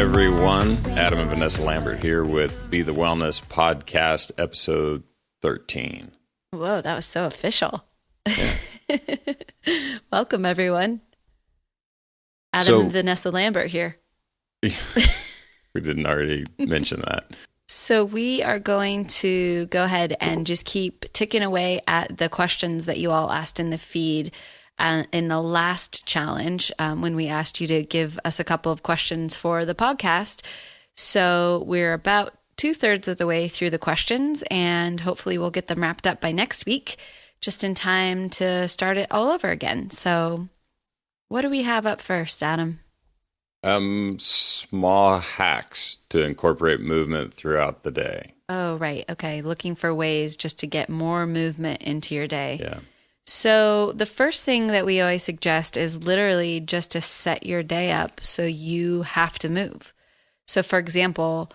everyone. Adam and Vanessa Lambert here with Beethewellness podcast, episode 13. Whoa, that was so official. Yeah. Welcome, everyone. Adam and Vanessa Lambert here. We didn't already mention that. So we are going to go ahead and just keep ticking away at the questions that you all asked in the feed in the last challenge when we asked you to give us a couple of questions for the podcast. So we're about 2/3 of the way through the questions, and hopefully we'll get them wrapped up by next week, just in time to start it all over again. So what do we have up first, Adam? Small hacks to incorporate movement throughout the day. Oh, right. Okay. Looking for ways just to get more movement into your day. Yeah. So the first thing that we always suggest is literally just to set your day up so you have to move. So for example,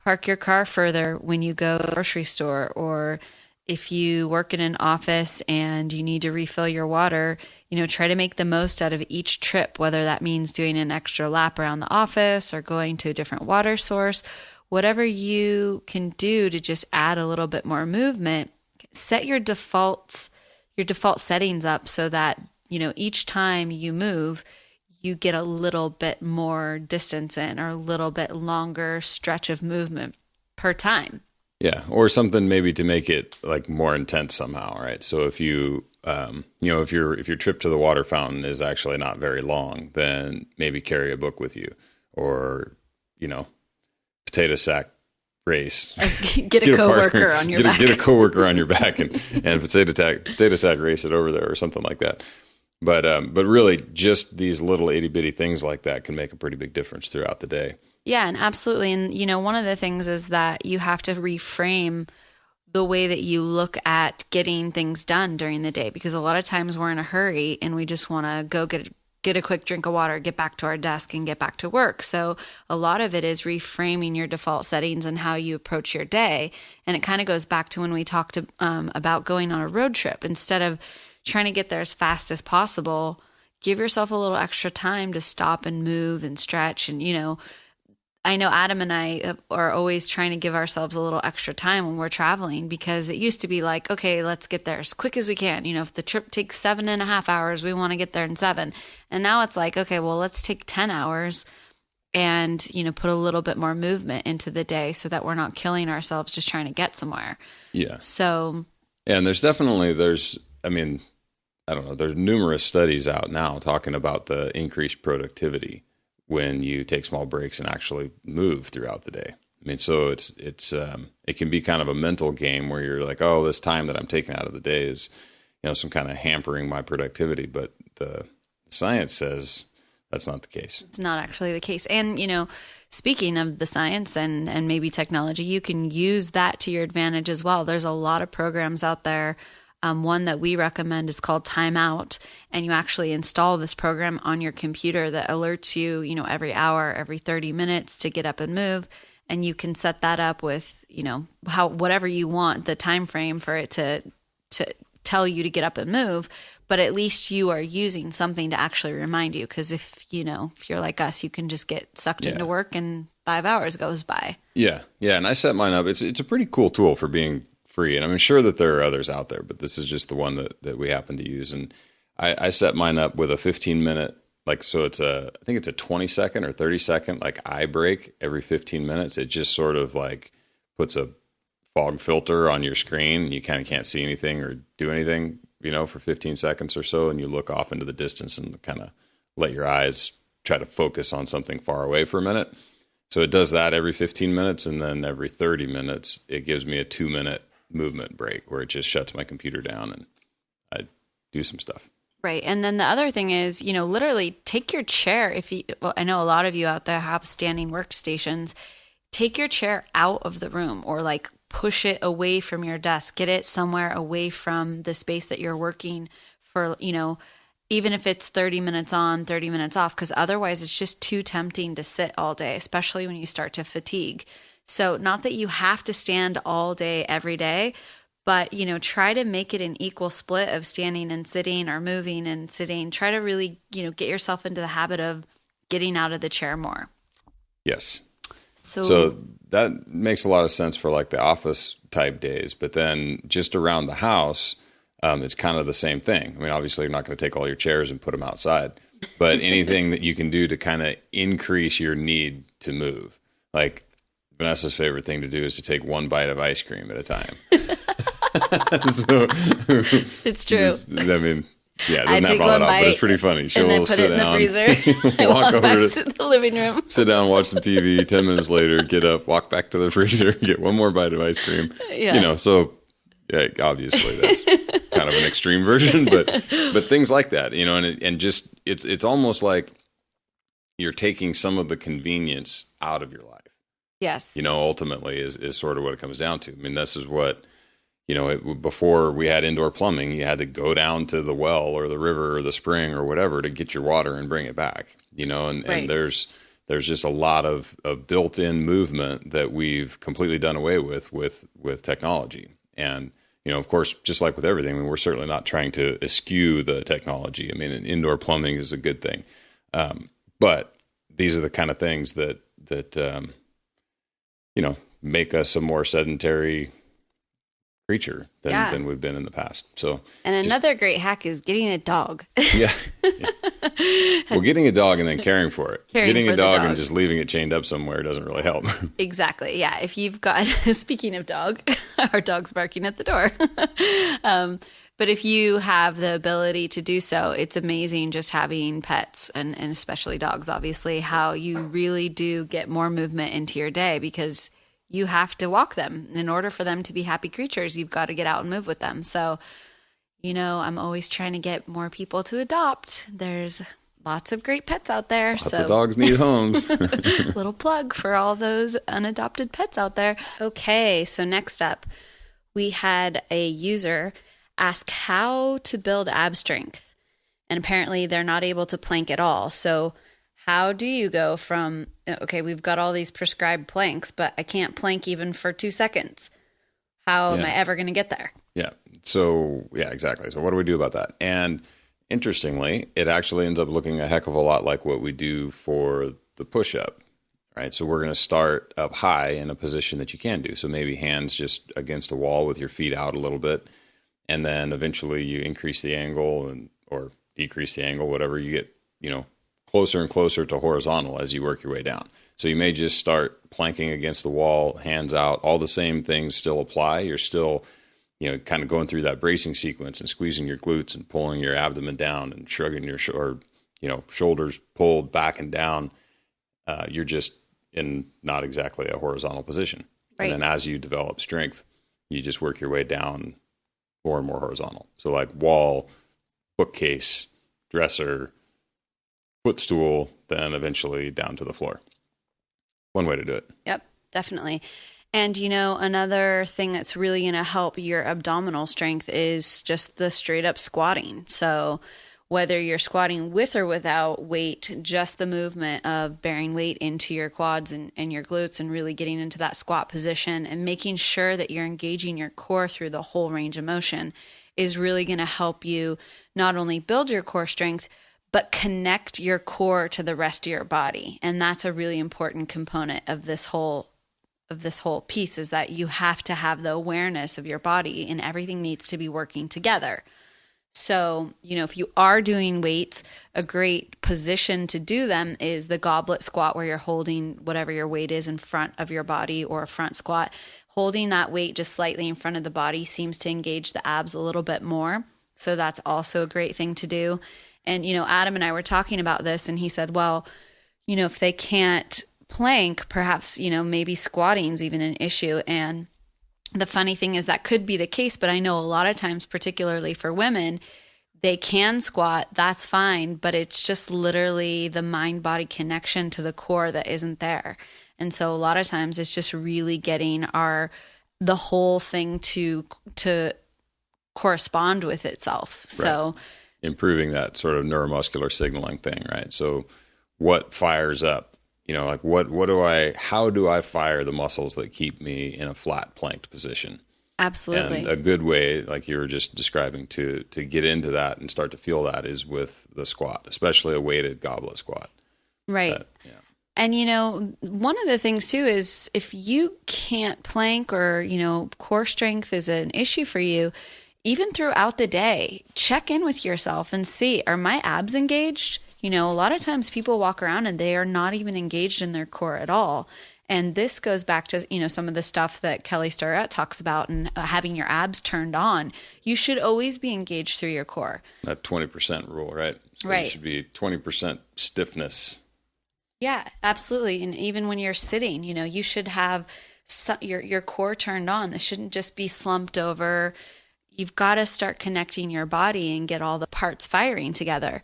park your car further when you go to the grocery store, or if you work in an office and you need to refill your water, try to make the most out of each trip, whether that means doing an extra lap around the office or going to a different water source. Whatever you can do to just add a little bit more movement, set your default settings up so that, each time you move, you get a little bit more distance in, or a little bit longer stretch of movement per time. Yeah, or something maybe to make it like more intense somehow, right? So if you, if your trip to the water fountain is actually not very long, then maybe carry a book with you, or potato sack race. Get a coworker on your back. Get a coworker on your back and potato sack race it over there, or something like that. But really, just these little itty bitty things like that can make a pretty big difference throughout the day. Yeah, and absolutely. And, one of the things is that you have to reframe the way that you look at getting things done during the day, because a lot of times we're in a hurry and we just want to go get a quick drink of water, get back to our desk and get back to work. So a lot of it is reframing your default settings and how you approach your day. And it kind of goes back to when we talked about going on a road trip. Instead of trying to get there as fast as possible, give yourself a little extra time to stop and move and stretch. And, I know Adam and I are always trying to give ourselves a little extra time when we're traveling, because it used to be like, okay, let's get there as quick as we can. If the trip takes 7.5 hours, we want to get there in 7. And now it's like, okay, well, let's take 10 hours and, put a little bit more movement into the day so that we're not killing ourselves just trying to get somewhere. Yeah. So. Yeah, and there's numerous studies out now talking about the increased productivity when you take small breaks and actually move throughout the day. So it can be kind of a mental game where you're like, oh, this time that I'm taking out of the day is, some kind of hampering my productivity. But the science says that's not the case. It's not actually the case. And, speaking of the science and maybe technology, you can use that to your advantage as well. There's a lot of programs out there. One that we recommend is called Timeout, and you actually install this program on your computer that alerts you, every hour, every 30 minutes to get up and move. And you can set that up with, whatever you want the time frame for it to tell you to get up and move. But at least you are using something to actually remind you. Because if you're like us, you can just get sucked into work and 5 hours goes by. Yeah. Yeah. And I set mine up. It's a pretty cool tool for being free. And I'm sure that there are others out there, but this is just the one that we happen to use. And I set mine up with a 15-minute, I think it's a 20-second or 30-second, eye break every 15 minutes. It just sort of puts a fog filter on your screen, and you kind of can't see anything or do anything, for 15 seconds or so. And you look off into the distance and kind of let your eyes try to focus on something far away for a minute. So it does that every 15 minutes. And then every 30 minutes, it gives me a 2-minute movement break where it just shuts my computer down and I do some stuff. Right. And then the other thing is, literally take your chair. I know a lot of you out there have standing workstations. Take your chair out of the room, or push it away from your desk. Get it somewhere away from the space that you're working for, even if it's 30 minutes on, 30 minutes off, because otherwise it's just too tempting to sit all day, especially when you start to fatigue. So not that you have to stand all day, every day, but, try to make it an equal split of standing and sitting, or moving and sitting. Try to really, get yourself into the habit of getting out of the chair more. Yes. So, So that makes a lot of sense for like the office type days, but then just around the house, it's kind of the same thing. I mean, obviously you're not going to take all your chairs and put them outside, but anything that you can do to kind of increase your need to move. Like Vanessa's favorite thing to do is to take one bite of ice cream at a time. So, it's true. I mean, yeah, it I doesn't have take all that one out, but it's bite pretty funny. She'll and then put sit it in the down, freezer. I walk back to the living room. sit down, watch some TV. 10 minutes later, get up, walk back to the freezer, get one more bite of ice cream. Yeah. You know, so yeah, obviously that's kind of an extreme version, but things like that, you know, and just it's almost like you're taking some of the convenience out of your life. Yes. You know, ultimately is sort of what it comes down to. I mean, this is what, you know, before we had indoor plumbing, you had to go down to the well or the river or the spring or whatever to get your water and bring it back, you know, and there's just a lot of built-in movement that we've completely done away with technology. And, you know, of course, just like with everything, I mean, we're certainly not trying to eschew the technology. I mean, indoor plumbing is a good thing. But these are the kind of things that you know, make us a more sedentary creature than we've been in the past. So, and another great hack is getting a dog. Yeah. Well, getting a dog and then caring for it. Getting a dog and just leaving it chained up somewhere doesn't really help. Exactly. Yeah. If you've got, speaking of dog, our dog's barking at the door. But if you have the ability to do so, it's amazing just having pets and especially dogs, obviously, how you really do get more movement into your day because you have to walk them. In order for them to be happy creatures, you've got to get out and move with them. So, you know, I'm always trying to get more people to adopt. There's lots of great pets out there. Lots of dogs need homes. Little plug for all those unadopted pets out there. Okay, so next up, we had a user ask how to build ab strength. And apparently they're not able to plank at all. So how do you go from, okay, we've got all these prescribed planks, but I can't plank even for 2 seconds. How am I ever going to get there? Yeah. So, yeah, exactly. So what do we do about that? And interestingly, it actually ends up looking a heck of a lot like what we do for the push-up, right? So we're going to start up high in a position that you can do. So maybe hands just against a wall with your feet out a little bit. And then eventually you increase the angle or decrease the angle, whatever. You get, you know, closer and closer to horizontal as you work your way down. So you may just start planking against the wall, hands out. All the same things still apply. You're still, you know, kind of going through that bracing sequence and squeezing your glutes and pulling your abdomen down and shrugging your shoulders pulled back and down. You're just in not exactly a horizontal position. Right. And then as you develop strength, you just work your way down more and more horizontal. So like wall, bookcase, dresser, footstool, then eventually down to the floor. One way to do it. Yep, definitely. And, you know, another thing that's really going to help your abdominal strength is just the straight up squatting. So whether you're squatting with or without weight, just the movement of bearing weight into your quads and your glutes and really getting into that squat position and making sure that you're engaging your core through the whole range of motion is really going to help you not only build your core strength, but connect your core to the rest of your body. And that's a really important component of this whole piece, is that you have to have the awareness of your body and everything needs to be working together. So, you know, if you are doing weights, a great position to do them is the goblet squat, where you're holding whatever your weight is in front of your body, or a front squat. Holding that weight just slightly in front of the body seems to engage the abs a little bit more. So that's also a great thing to do. And, you know, Adam and I were talking about this, and he said, well, you know, if they can't plank, perhaps, you know, maybe squatting's even an issue. And the funny thing is that could be the case, but I know a lot of times, particularly for women, they can squat, that's fine, but it's just literally the mind-body connection to the core that isn't there. And so a lot of times it's just really getting the whole thing to correspond with itself. Right. So improving that sort of neuromuscular signaling thing, right? So what fires up, you know, like how do I fire the muscles that keep me in a flat planked position? Absolutely. And a good way, like you were just describing, to get into that and start to feel that is with the squat, especially a weighted goblet squat. Right. Yeah. And, one of the things too is if you can't plank or, core strength is an issue for you, even throughout the day, check in with yourself and see, are my abs engaged? A lot of times people walk around and they are not even engaged in their core at all. And this goes back to, some of the stuff that Kelly Starrett talks about and having your abs turned on. You should always be engaged through your core. That 20% rule, right? So right. It should be 20% stiffness. Yeah, absolutely. And even when you're sitting, you should have your core turned on. This shouldn't just be slumped over. You've got to start connecting your body and get all the parts firing together.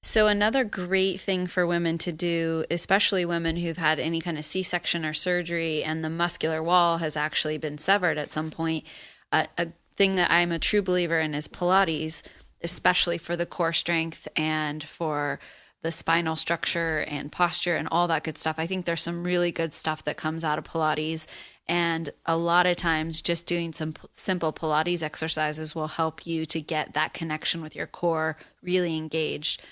So another great thing for women to do, especially women who've had any kind of C-section or surgery and the muscular wall has actually been severed at some point, a thing that I'm a true believer in is Pilates, especially for the core strength and for the spinal structure and posture and all that good stuff. I think there's some really good stuff that comes out of Pilates. And a lot of times just doing some simple Pilates exercises will help you to get that connection with your core really engaged.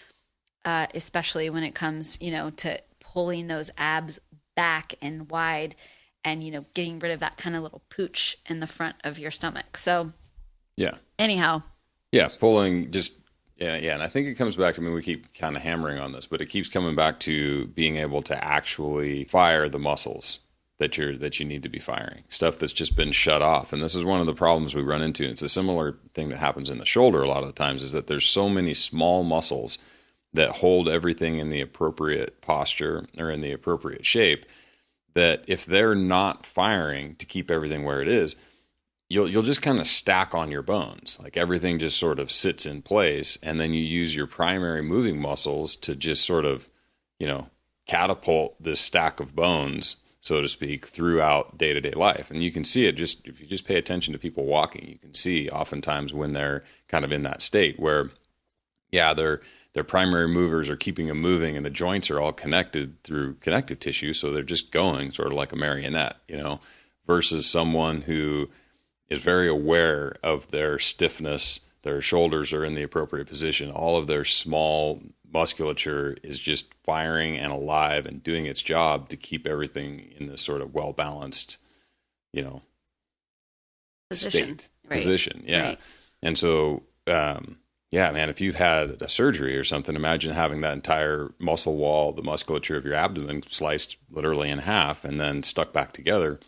Especially when it comes, to pulling those abs back and wide and, getting rid of that kind of little pooch in the front of your stomach. So, yeah. Anyhow. Yeah, pulling just, yeah. And I think it comes back to, we keep kind of hammering on this, but it keeps coming back to being able to actually fire the muscles that you need to be firing, stuff that's just been shut off. And this is one of the problems we run into. It's a similar thing that happens in the shoulder a lot of the times, is that there's so many small muscles that hold everything in the appropriate posture or in the appropriate shape, that if they're not firing to keep everything where it is, you'll just kind of stack on your bones. Like everything just sort of sits in place, and then you use your primary moving muscles to just sort of, catapult this stack of bones, so to speak, throughout day-to-day life. And you can see it just, if you just pay attention to people walking, you can see oftentimes when they're kind of in that state where, yeah, their primary movers are keeping them moving, and the joints are all connected through connective tissue. So they're just going sort of like a marionette, versus someone who is very aware of their stiffness. Their shoulders are in the appropriate position. All of their small musculature is just firing and alive and doing its job to keep everything in this sort of well-balanced, position. State. Right. Position. Yeah. Right. And so, yeah, man, if you've had a surgery or something, imagine having that entire muscle wall, the musculature of your abdomen sliced literally in half and then stuck back together.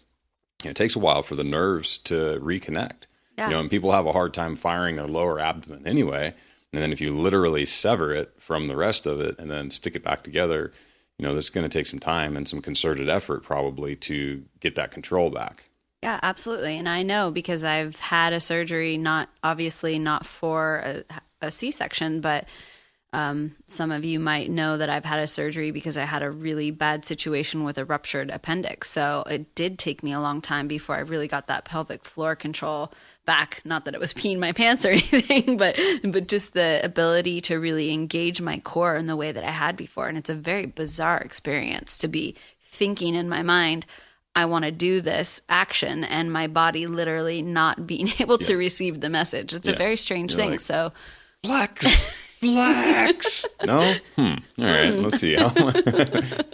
It takes a while for the nerves to reconnect. Yeah. And people have a hard time firing their lower abdomen anyway. And then if you literally sever it from the rest of it and then stick it back together, that's going to take some time and some concerted effort probably to get that control back. Yeah, absolutely. And I know because I've had a surgery, not for a C-section, but some of you might know that I've had a surgery because I had a really bad situation with a ruptured appendix. So it did take me a long time before I really got that pelvic floor control back. Not that it was peeing my pants or anything, but just the ability to really engage my core in the way that I had before. And it's a very bizarre experience to be thinking in my mind, I want to do this action, and my body literally not being able to receive the message. It's a very strange thing. Like, so flex. No? All right. Let's see. How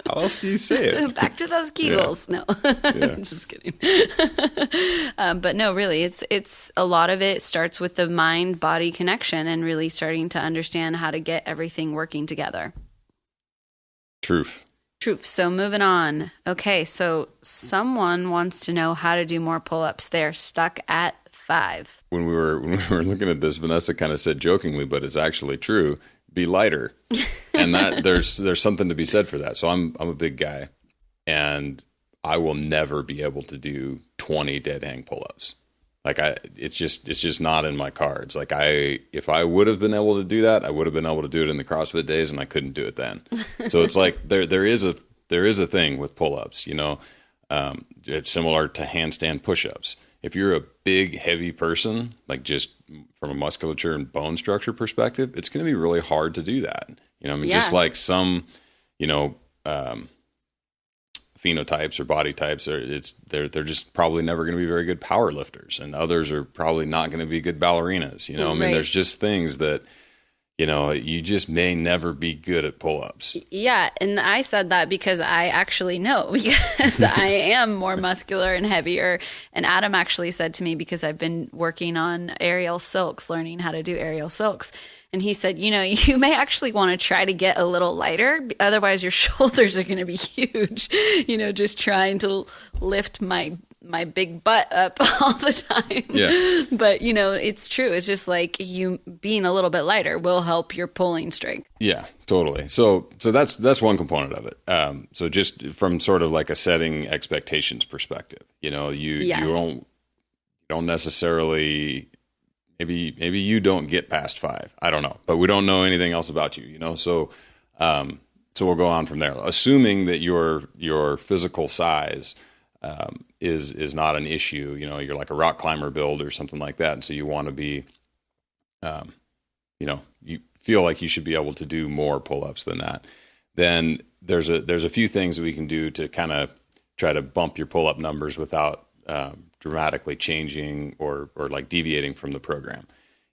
else do you say it? Back to those Kegels. Yeah. No, just kidding. But no, really, it's a lot of it starts with the mind-body connection and really starting to understand how to get everything working together. Truth. So moving on. Okay, so someone wants to know how to do more pull-ups. They're stuck at 5. When we were looking at this, Vanessa kind of said jokingly, but it's actually true, be lighter. And that there's something to be said for that. So I'm a big guy, and I will never be able to do 20 dead hang pull-ups. Like it's just not in my cards. Like if I would have been able to do that, I would have been able to do it in the CrossFit days, and I couldn't do it then. So it's like there is a thing with pull-ups, it's similar to handstand push-ups. If you're a big, heavy person, like just from a musculature and bone structure perspective, it's going to be really hard to do that. Just like some, phenotypes or body types, they're just probably never going to be very good power lifters, and others are probably not going to be good ballerinas. Right. There's just things that, you just may never be good at pull-ups. Yeah. And I said that because I actually know, because I am more muscular and heavier. And Adam actually said to me, because I've been working on aerial silks, learning how to do aerial silks. And he said, you may actually want to try to get a little lighter. Otherwise, your shoulders are going to be huge, just trying to lift my big butt up all the time. Yeah. But, it's true. It's just like you being a little bit lighter will help your pulling strength. Yeah, totally. So that's one component of it. So just from sort of like a setting expectations perspective, you don't necessarily, maybe you don't get past 5. I don't know, but we don't know anything else about you, So we'll go on from there. Assuming that your physical size is not an issue, you're like a rock climber build or something like that, and so you want to be, you feel like you should be able to do more pull-ups than that. Then there's a few things that we can do to kind of try to bump your pull-up numbers without dramatically changing or like deviating from the program.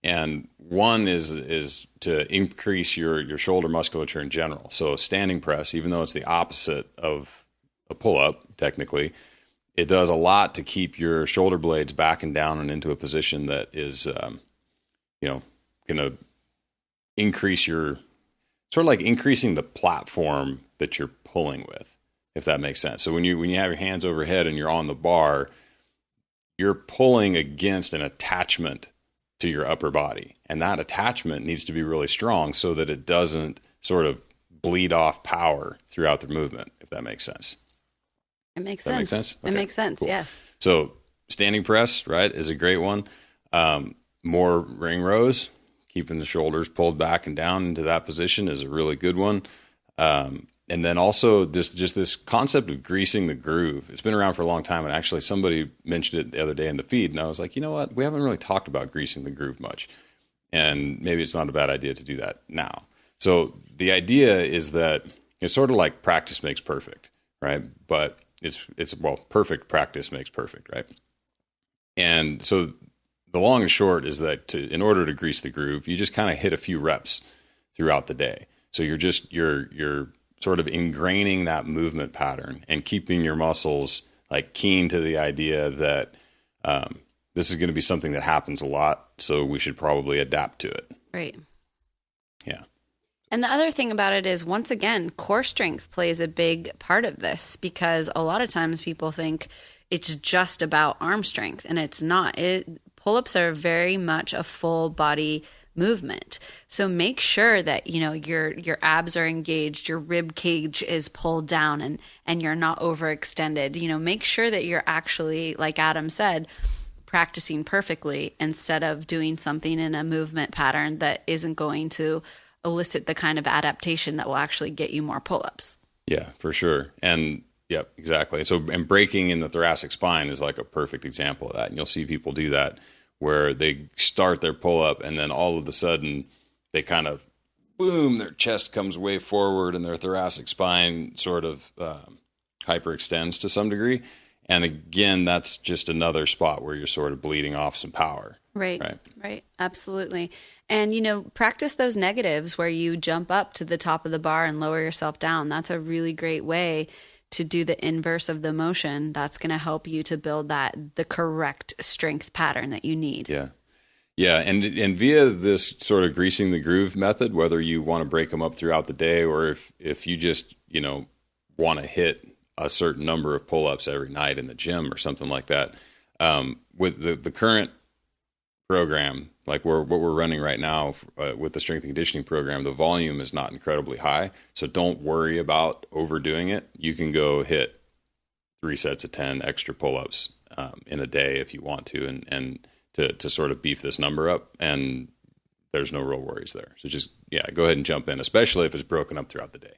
And one is to increase your shoulder musculature in general. So standing press, even though it's the opposite of a pull-up, technically, it does a lot to keep your shoulder blades back and down and into a position that is, going to increase sort of like increasing the platform that you're pulling with, if that makes sense. So when you have your hands overhead and you're on the bar, you're pulling against an attachment to your upper body. And that attachment needs to be really strong so that it doesn't sort of bleed off power throughout the movement, if that makes sense. It makes Does that sense. make sense? Okay, it makes sense, cool. Yes. So standing press, right, is a great one. More ring rows, keeping the shoulders pulled back and down into that position is a really good one. And then also just this concept of greasing the groove. It's been around for a long time, and actually somebody mentioned it the other day in the feed, and I was like, you know what? We haven't really talked about greasing the groove much, and maybe it's not a bad idea to do that now. So the idea is that it's sort of like practice makes perfect, right? But it's perfect practice makes perfect, right? And so the long and short is that in order to grease the groove, you just kind of hit a few reps throughout the day. So you're sort of ingraining that movement pattern and keeping your muscles like keen to the idea that this is going to be something that happens a lot, so we should probably adapt to it. Right. Yeah. And the other thing about it is, once again, core strength plays a big part of this, because a lot of times people think it's just about arm strength, and it's not. Pull-ups are very much a full body movement. So make sure that, your abs are engaged, your rib cage is pulled down, and you're not overextended. Make sure that you're actually, like Adam said, practicing perfectly instead of doing something in a movement pattern that isn't going to elicit the kind of adaptation that will actually get you more pull-ups. Yeah, for sure. And yep, exactly. So, and breaking in the thoracic spine is like a perfect example of that. And you'll see people do that where they start their pull-up and then all of a sudden they kind of, boom, their chest comes way forward and their thoracic spine sort of hyperextends to some degree. And again, that's just another spot where you're sort of bleeding off some power. Right. Absolutely. And, practice those negatives where you jump up to the top of the bar and lower yourself down. That's a really great way to do the inverse of the motion. That's going to help you to build the correct strength pattern that you need. Yeah. Yeah. And via this sort of greasing the groove method, whether you want to break them up throughout the day or if you just, want to hit a certain number of pull-ups every night in the gym or something like that, with the current program, like what we're running right now with the strength and conditioning program, the volume is not incredibly high. So don't worry about overdoing it. You can go hit 3 sets of 10 extra pull-ups in a day if you want to, and to sort of beef this number up. And there's no real worries there. So just, go ahead and jump in, especially if it's broken up throughout the day.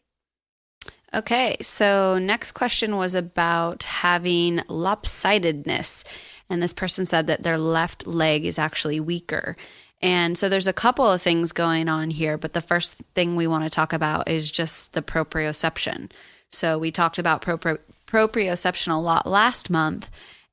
Okay. So next question was about having lopsidedness. And this person said that their left leg is actually weaker. And so there's a couple of things going on here, but the first thing we want to talk about is just the proprioception. So we talked about proprioception a lot last month,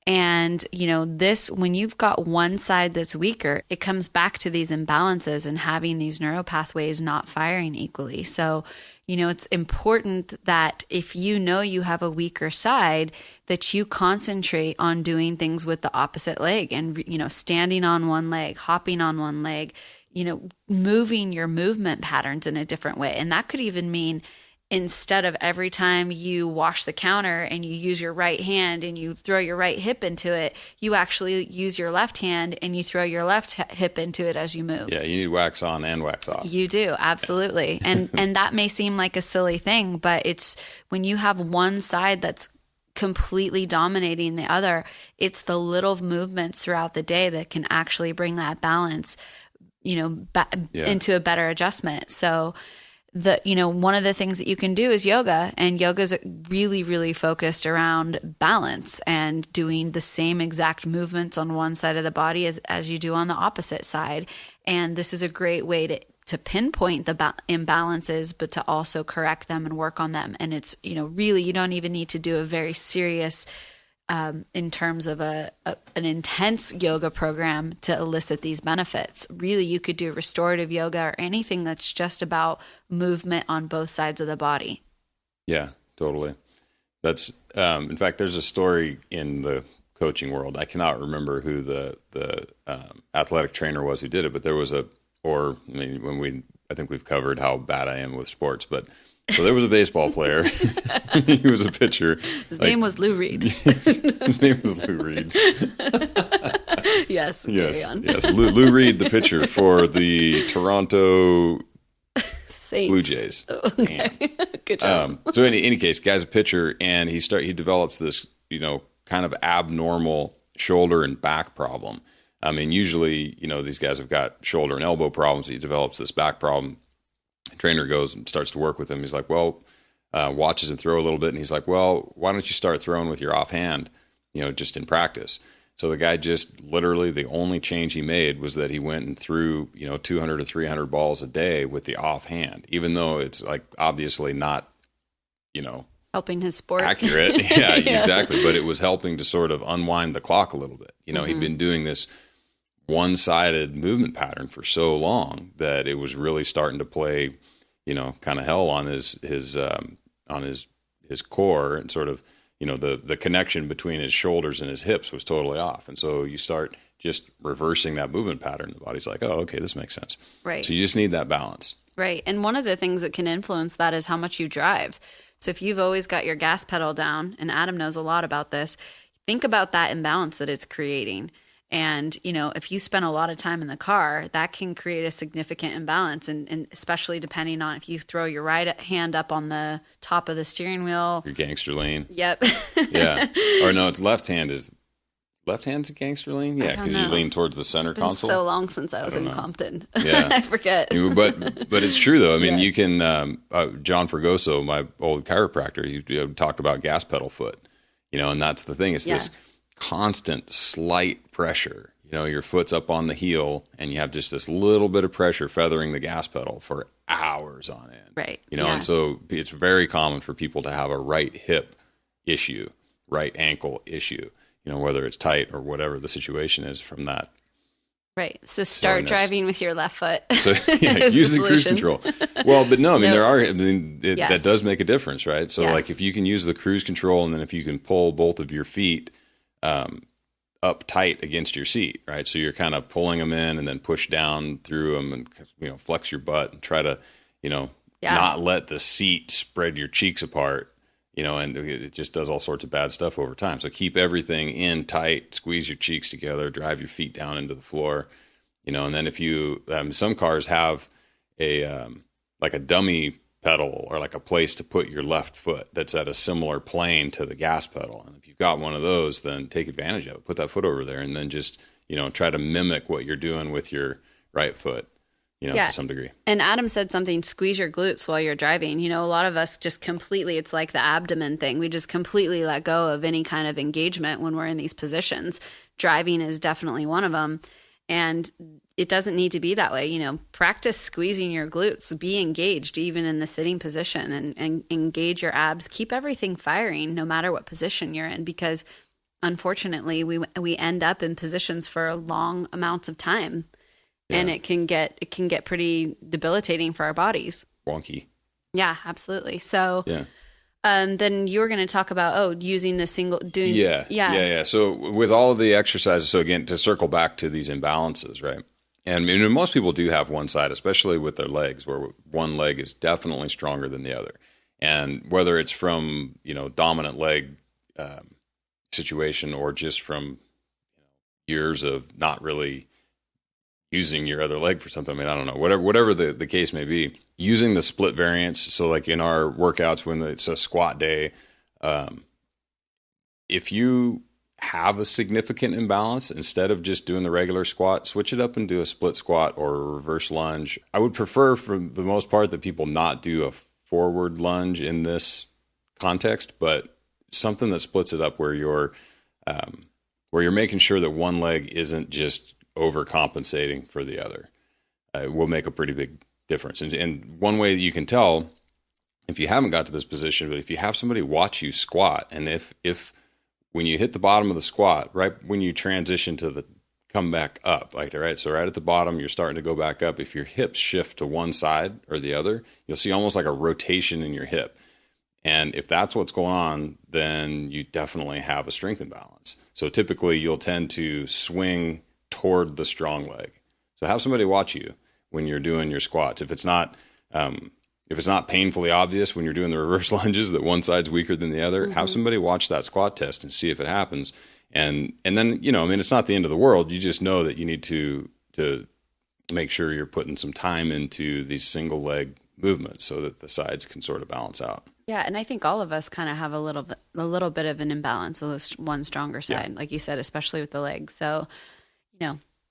And, this, when you've got one side that's weaker, it comes back to these imbalances and having these neuropathways not firing equally. So, it's important that if you know you have a weaker side, that you concentrate on doing things with the opposite leg and, standing on one leg, hopping on one leg, moving your movement patterns in a different way. And that could even mean, instead of every time you wash the counter and you use your right hand and you throw your right hip into it, you actually use your left hand and you throw your left hip into it as you move. Yeah, you need wax on and wax off. You do, absolutely. And that may seem like a silly thing, but it's when you have one side that's completely dominating the other, it's the little movements throughout the day that can actually bring that balance, into a better adjustment. So one of the things that you can do is yoga, and yoga is really, really focused around balance and doing the same exact movements on one side of the body as you do on the opposite side. And this is a great way to pinpoint the imbalances, but to also correct them and work on them. And it's, really, you don't even need to do a very serious in terms of an intense yoga program to elicit these benefits. Really, you could do restorative yoga or anything that's just about movement on both sides of the body. Yeah, totally. That's in fact, there's a story in the coaching world. I cannot remember who the athletic trainer was who did it, but there was I think we've covered how bad I am with sports, but so there was a baseball player. He was a pitcher. His name was Lou Reed. His name was Lou Reed. Yes. Yes. Lou Reed, the pitcher for the Toronto Saints. Blue Jays. Okay. Good job. So in any case, guy's a pitcher, and he develops this, kind of abnormal shoulder and back problem. I mean, usually, these guys have got shoulder and elbow problems. He develops this back problem. Trainer goes and starts to work with him. He's like, watches him throw a little bit. And he's like, well, why don't you start throwing with your offhand, just in practice. So the guy just literally, the only change he made was that he went and threw, 200 to 300 balls a day with the offhand, even though it's like obviously not, helping his sport. Accurate. Yeah, exactly. But it was helping to sort of unwind the clock a little bit. He'd been doing this one-sided movement pattern for so long that it was really starting to play, kind of hell on his core, and sort of, the connection between his shoulders and his hips was totally off. And so you start just reversing that movement pattern. The body's like, oh, okay, this makes sense. Right. So you just need that balance. Right. And one of the things that can influence that is how much you drive. So if you've always got your gas pedal down, and Adam knows a lot about this, think about that imbalance that it's creating. And, if you spend a lot of time in the car, that can create a significant imbalance. And especially depending on if you throw your right hand up on the top of the steering wheel. Your gangster lean. Yep. Yeah. Or no, it's left hand's a gangster lean? Yeah, because you lean towards the center console. It's been so long since I was in Compton. Yeah. I forget. But it's true, though. I mean, you can, John Fergoso, my old chiropractor, he talked about gas pedal foot, and that's the thing. It's this constant slight pressure. Your foot's up on the heel, and you have just this little bit of pressure feathering the gas pedal for hours on end. Right. And so it's very common for people to have a right hip issue, right ankle issue, whether it's tight or whatever the situation is from that. Right. So start driving with your left foot. So use the cruise control. Well, but no, I mean, that does make a difference, right? So like if you can use the cruise control, and then if you can pull both of your feet up tight against your seat, right? So you're kind of pulling them in and then push down through them, and flex your butt and try to not let the seat spread your cheeks apart, and it just does all sorts of bad stuff over time. So keep everything in tight, squeeze your cheeks together, drive your feet down into the floor, and then if you some cars have a like a dummy pedal or like a place to put your left foot that's at a similar plane to the gas pedal. And if you've got one of those, then take advantage of it. Put that foot over there, and then just, try to mimic what you're doing with your right foot, to some degree. And Adam said something, squeeze your glutes while you're driving. A lot of us just completely, it's like the abdomen thing. We just completely let go of any kind of engagement when we're in these positions. Driving is definitely one of them. And it doesn't need to be that way. Practice squeezing your glutes, be engaged even in the sitting position, and engage your abs, keep everything firing no matter what position you're in, because unfortunately, we end up in positions for long amounts of time, and it can get pretty debilitating for our bodies. Wonky. Yeah, absolutely. So, then you were going to talk about using the single doing. Yeah. So with all of the exercises, so again, to circle back to these imbalances, right? And most people do have one side, especially with their legs, where one leg is definitely stronger than the other. And whether it's from, dominant leg situation or just from years of not really using your other leg for something. I mean, I don't know, whatever the case may be, using the split variance. So like in our workouts, when it's a squat day, if you have a significant imbalance, instead of just doing the regular squat, switch it up and do a split squat or a reverse lunge. I would prefer, for the most part, that people not do a forward lunge in this context, but something that splits it up where you're making sure that one leg isn't just overcompensating for the other. It will make a pretty big difference. And one way that you can tell, if you haven't got to this position, but if you have somebody watch you squat, and if when you hit the bottom of the squat, right when you transition to the come back up, so right at the bottom, you're starting to go back up. If your hips shift to one side or the other, you'll see almost like a rotation in your hip. And if that's what's going on, then you definitely have a strength imbalance. So typically you'll tend to swing toward the strong leg. So have somebody watch you when you're doing your squats. If it's not painfully obvious when you're doing the reverse lunges that one side's weaker than the other, have somebody watch that squat test and see if it happens. And then, it's not the end of the world. You just know that you need to make sure you're putting some time into these single leg movements so that the sides can sort of balance out. Yeah, and I think all of us kind of have a little bit of an imbalance of this one stronger side, like you said, especially with the legs. So,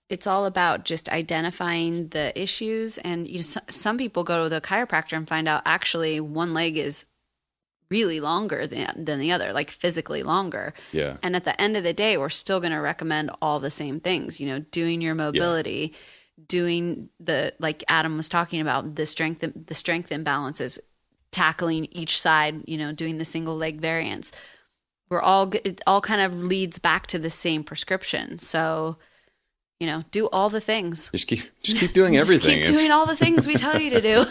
it's all about just identifying the issues. And some people go to the chiropractor and find out actually one leg is really longer than the other, like physically longer. Yeah. And at the end of the day, we're still going to recommend all the same things, doing your mobility, doing the, like Adam was talking about, the strength imbalances, tackling each side, doing the single leg variants. It all kind of leads back to the same prescription. So, do all the things. Just keep doing everything. Keep doing all the things we tell you to do.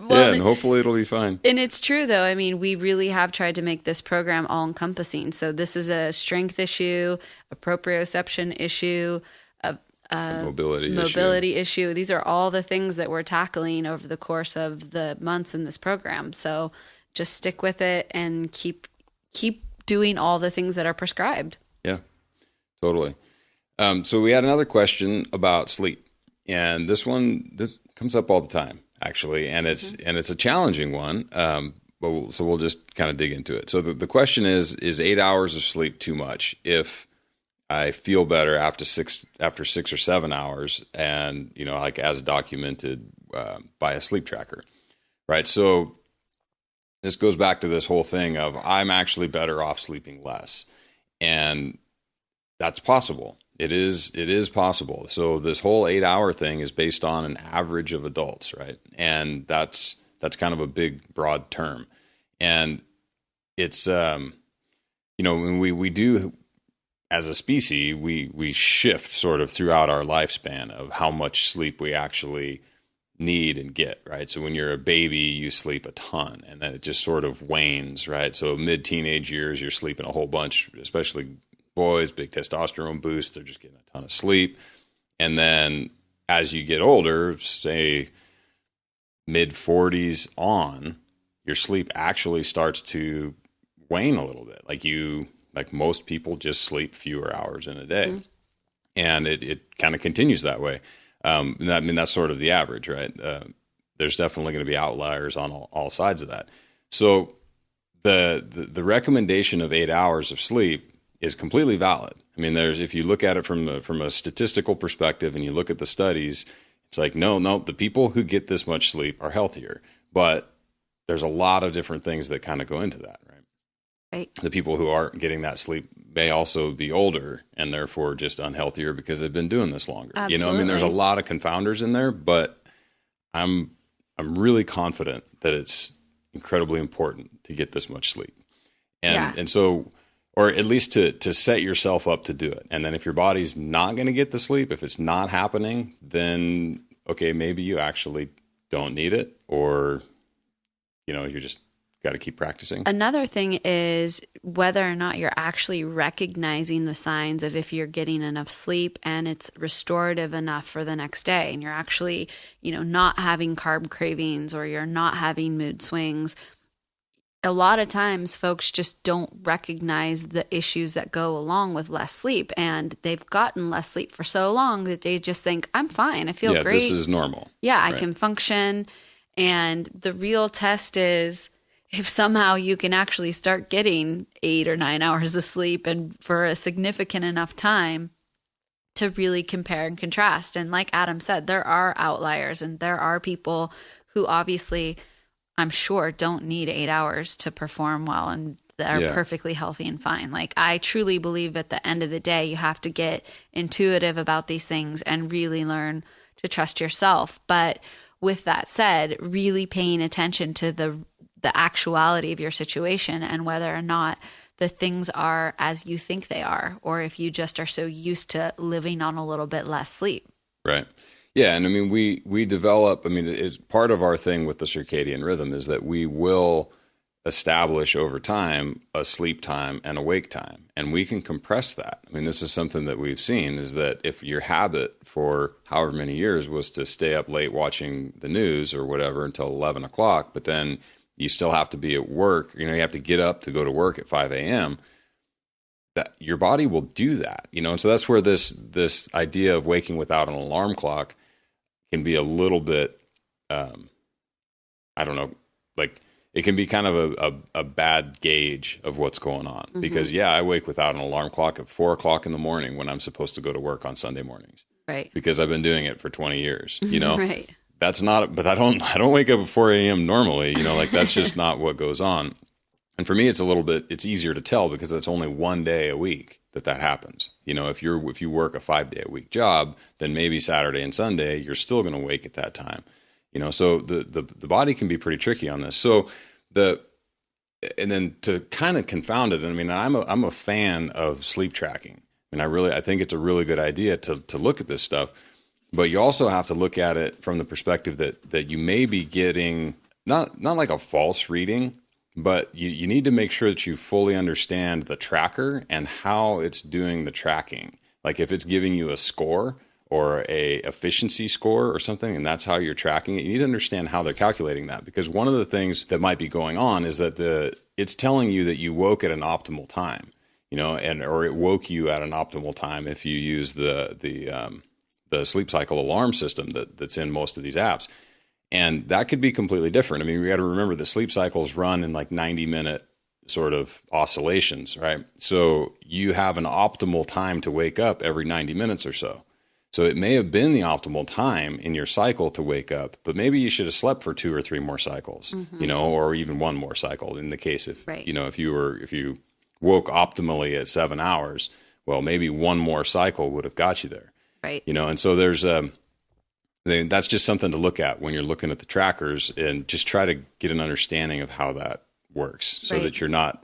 And hopefully it'll be fine. And it's true, though. I mean, we really have tried to make this program all-encompassing. So this is a strength issue, a proprioception issue, a mobility issue. These are all the things that we're tackling over the course of the months in this program. So just stick with it and keep doing all the things that are prescribed. Yeah, totally. So we had another question about sleep, and this comes up all the time, actually, and it's a challenging one. So we'll just kind of dig into it. So the question is 8 hours of sleep too much? If I feel better after 6 or 7 hours, and like as documented by a sleep tracker, right? So this goes back to this whole thing of I'm actually better off sleeping less, and that's possible. It is possible. So this whole 8 hour thing is based on an average of adults, right? And that's kind of a big, broad term. And it's, when we do, as a species, we shift sort of throughout our lifespan of how much sleep we actually need and get, right? So when you're a baby, you sleep a ton, and then it just sort of wanes, right? So mid-teenage years, you're sleeping a whole bunch, especially boys, big testosterone boost. They're just getting a ton of sleep. And then as you get older, say mid-40s on, your sleep actually starts to wane a little bit. Like most people just sleep fewer hours in a day. Mm-hmm. And it kind of continues that way. That's sort of the average, right? There's definitely going to be outliers on all sides of that. So the recommendation of 8 hours of sleep is completely valid. I mean, if you look at it from a statistical perspective and you look at the studies, it's like, no, the people who get this much sleep are healthier. But there's a lot of different things that kind of go into that, right? Right. The people who aren't getting that sleep may also be older and therefore just unhealthier because they've been doing this longer. Absolutely. There's a lot of confounders in there, but I'm really confident that it's incredibly important to get this much sleep. And so or at least to set yourself up to do it. And then if your body's not going to get the sleep, if it's not happening, then okay, maybe you actually don't need it, or you just got to keep practicing. Another thing is whether or not you're actually recognizing the signs of if you're getting enough sleep and it's restorative enough for the next day, and you're actually, not having carb cravings, or you're not having mood swings. A lot of times folks just don't recognize the issues that go along with less sleep, and they've gotten less sleep for so long that they just think, I'm fine. I feel great. Yeah, this is normal. Yeah, I can function. And the real test is if somehow you can actually start getting 8 or 9 hours of sleep and for a significant enough time to really compare and contrast. And like Adam said, there are outliers, and there are people who obviously, I'm sure, don't need 8 hours to perform well and are perfectly healthy and fine. Like, I truly believe at the end of the day, you have to get intuitive about these things and really learn to trust yourself. But with that said, really paying attention to the actuality of your situation and whether or not the things are as you think they are, or if you just are so used to living on a little bit less sleep. Right. Yeah. And I mean, we develop, it's part of our thing with the circadian rhythm is that we will establish over time a sleep time and a wake time, and we can compress that. I mean, this is something that we've seen, is that if your habit for however many years was to stay up late watching the news or whatever until 11 o'clock, but then you still have to be at work, you have to get up to go to work at 5 a.m., that your body will do that, and so that's where this idea of waking without an alarm clock can be a little bit, I don't know, like it can be kind of a bad gauge of what's going on. Mm-hmm. Because I wake without an alarm clock at 4 o'clock in the morning when I'm supposed to go to work on Sunday mornings. Right. Because I've been doing it for 20 years, Right. That's not, but I don't wake up at 4 a.m. normally, like that's just not what goes on. And for me, it's easier to tell because it's only one day a week that happens. If you work a 5-day-a-week job, then maybe Saturday and Sunday, you're still going to wake at that time. So the body can be pretty tricky on this. So and then to kind of confound it, I'm a fan of sleep tracking. I think it's a really good idea to look at this stuff, but you also have to look at it from the perspective that you may be getting not like a false reading, but you need to make sure that you fully understand the tracker and how it's doing the tracking. Like if it's giving you a score or a efficiency score or something, and that's how you're tracking it, you need to understand how they're calculating that. Because one of the things that might be going on is that it's telling you that you woke at an optimal time, or it woke you at an optimal time if you use the sleep cycle alarm system that's in most of these apps. And that could be completely different. We got to remember the sleep cycles run in like 90-minute sort of oscillations, right? So you have an optimal time to wake up every 90 minutes or so. So it may have been the optimal time in your cycle to wake up, but maybe you should have slept for 2 or 3 more cycles, mm-hmm. Or even 1 more cycle in the case if, right. If you woke optimally at 7 hours, well, maybe 1 more cycle would have got you there. Right. And so there's that's just something to look at when you're looking at the trackers, and just try to get an understanding of how that works so right. that you're not,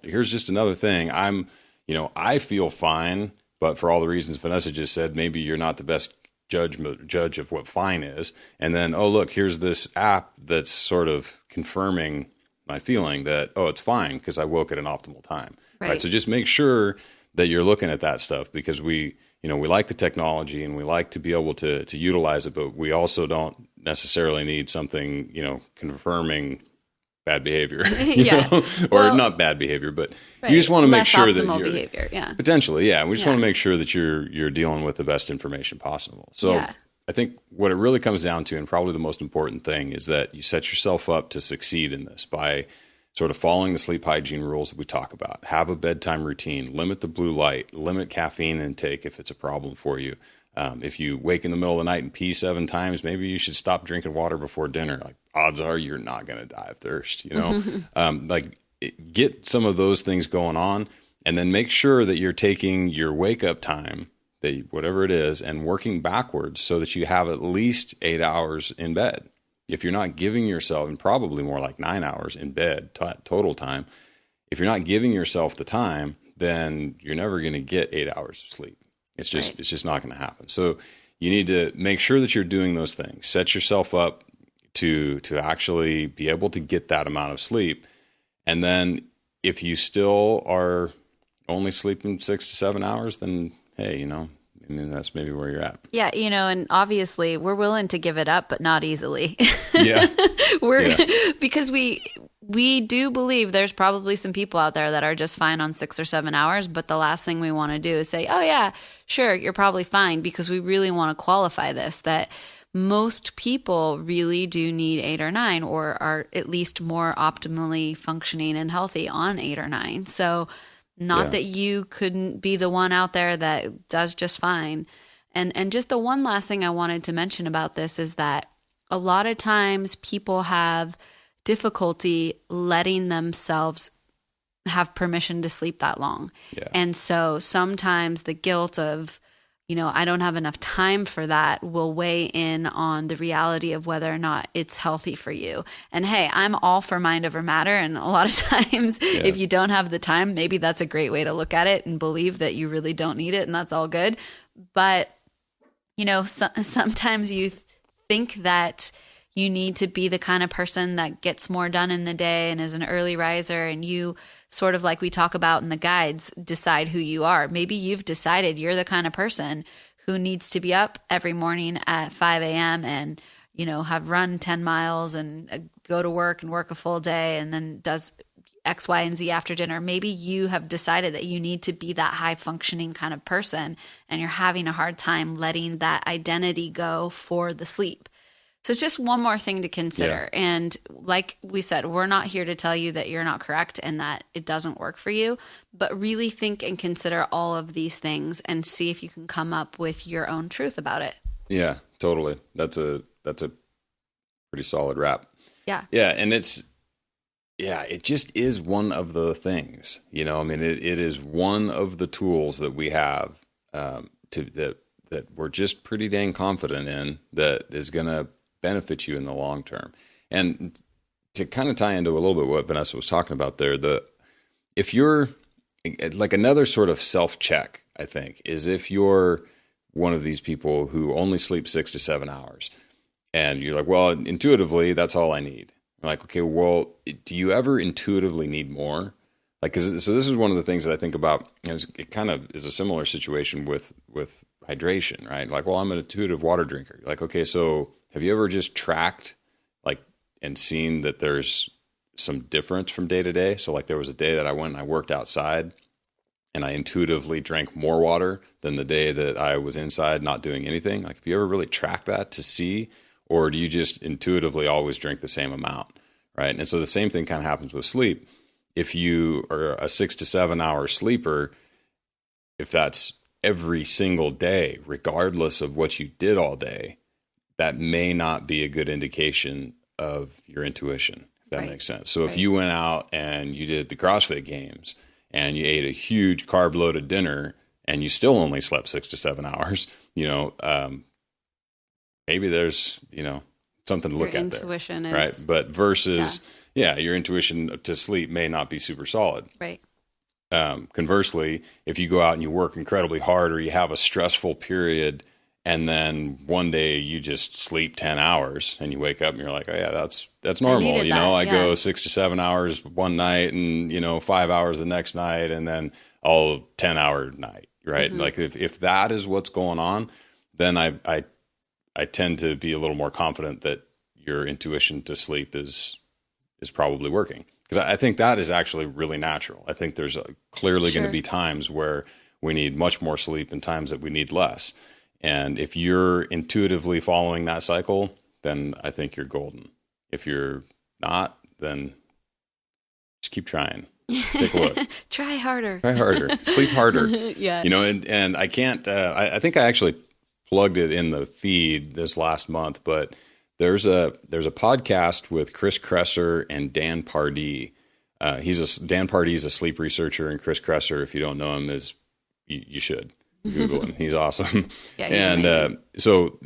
here's just another thing. I feel fine, but for all the reasons Vanessa just said, maybe you're not the best judge of what fine is. And then, oh, look, here's this app that's sort of confirming my feeling that, oh, it's fine because I woke at an optimal time. Right. So just make sure that you're looking at that stuff, because we like the technology and we like to be able to utilize it, but we also don't necessarily need something, confirming bad behavior, or not bad behavior, but right. You just want to make sure that you're behavior, potentially, we just want to make sure that you're dealing with the best information possible. So I think what it really comes down to, and probably the most important thing, is that you set yourself up to succeed in this by sort of following the sleep hygiene rules that we talk about. Have a bedtime routine, limit the blue light, limit caffeine intake if it's a problem for you. If you wake in the middle of the night and pee 7 times, maybe you should stop drinking water before dinner. Like, odds are you're not going to die of thirst, Get some of those things going on, and then make sure that you're taking your wake up time, whatever it is, and working backwards so that you have at least 8 hours in bed. If you're not giving yourself, and probably more like 9 hours in bed total time, if you're not giving yourself the time, then you're never going to get 8 hours of sleep. It's just not going to happen. So you need to make sure that you're doing those things. Set yourself up to actually be able to get that amount of sleep. And then if you still are only sleeping 6 to 7 hours, then hey, that's maybe where you're at. Yeah, and obviously we're willing to give it up, but not easily. Yeah. Because we do believe there's probably some people out there that are just fine on 6 or 7 hours, but the last thing we want to do is say, oh yeah, sure, you're probably fine, because we really want to qualify this, that most people really do need 8 or 9, or are at least more optimally functioning and healthy on 8 or 9. So not that you couldn't be the one out there that does just fine. And just the one last thing I wanted to mention about this is that a lot of times people have difficulty letting themselves have permission to sleep that long. Yeah. And so sometimes the guilt of, I don't have enough time for that will weigh in on the reality of whether or not it's healthy for you. And hey, I'm all for mind over matter. And a lot of times, if you don't have the time, maybe that's a great way to look at it and believe that you really don't need it. And that's all good. But, sometimes you think that you need to be the kind of person that gets more done in the day and is an early riser, and you sort of, like we talk about in the guides, decide who you are. Maybe you've decided you're the kind of person who needs to be up every morning at 5 a.m. and, have run 10 miles and go to work and work a full day and then does X, Y, and Z after dinner. Maybe you have decided that you need to be that high functioning kind of person, and you're having a hard time letting that identity go for the sleep. So it's just one more thing to consider. Yeah. And like we said, we're not here to tell you that you're not correct and that it doesn't work for you, but really think and consider all of these things and see if you can come up with your own truth about it. Yeah, totally. That's a pretty solid wrap. Yeah. Yeah. And it just is one of the things, it is one of the tools that we have that we're just pretty dang confident in that is going to benefit you in the long term. And to kind of tie into a little bit what Vanessa was talking about there, if you're like another sort of self-check, I think, is if you're one of these people who only sleep 6 to 7 hours and you're like, well, intuitively, that's all I need. I'm like, okay, well, do you ever intuitively need more? So this is one of the things that I think about. It kind of is a similar situation with hydration, right? Like, well, I'm an intuitive water drinker. Like, okay, so have you ever just tracked and seen that there's some difference from day to day? So like there was a day that I went and I worked outside and I intuitively drank more water than the day that I was inside not doing anything. Like, have you ever really tracked that to see, or do you just intuitively always drink the same amount, right? And so the same thing kind of happens with sleep. If you are a 6 to 7 hour sleeper, if that's every single day, regardless of what you did all day, that may not be a good indication of your intuition, if that makes sense. So if you went out and you did the CrossFit Games and you ate a huge carb-loaded dinner and you still only slept 6 to 7 hours, maybe there's, something to look at there. Your intuition is... Right, but versus, your intuition to sleep may not be super solid. Right. Conversely, if you go out and you work incredibly hard or you have a stressful period and then one day you just sleep 10 hours and you wake up and you're like, oh yeah, that's normal. I go 6 to 7 hours one night and, 5 hours the next night and then all 10-hour night, right? Mm-hmm. Like if that is what's going on, then I tend to be a little more confident that your intuition to sleep is probably working. Because I think that is actually really natural. I think there's clearly going to be times where we need much more sleep and times that we need less. And if you're intuitively following that cycle, then I think you're golden. If you're not, then just keep trying. Take a look. Try harder. Sleep harder. Yeah. And I can't, I think I actually plugged it in the feed this last month, but there's a podcast with Chris Kresser and Dan Pardee. Dan Pardee is a sleep researcher, and Chris Kresser, if you don't know him, you should Google him. He's awesome. Yeah, he's amazing. So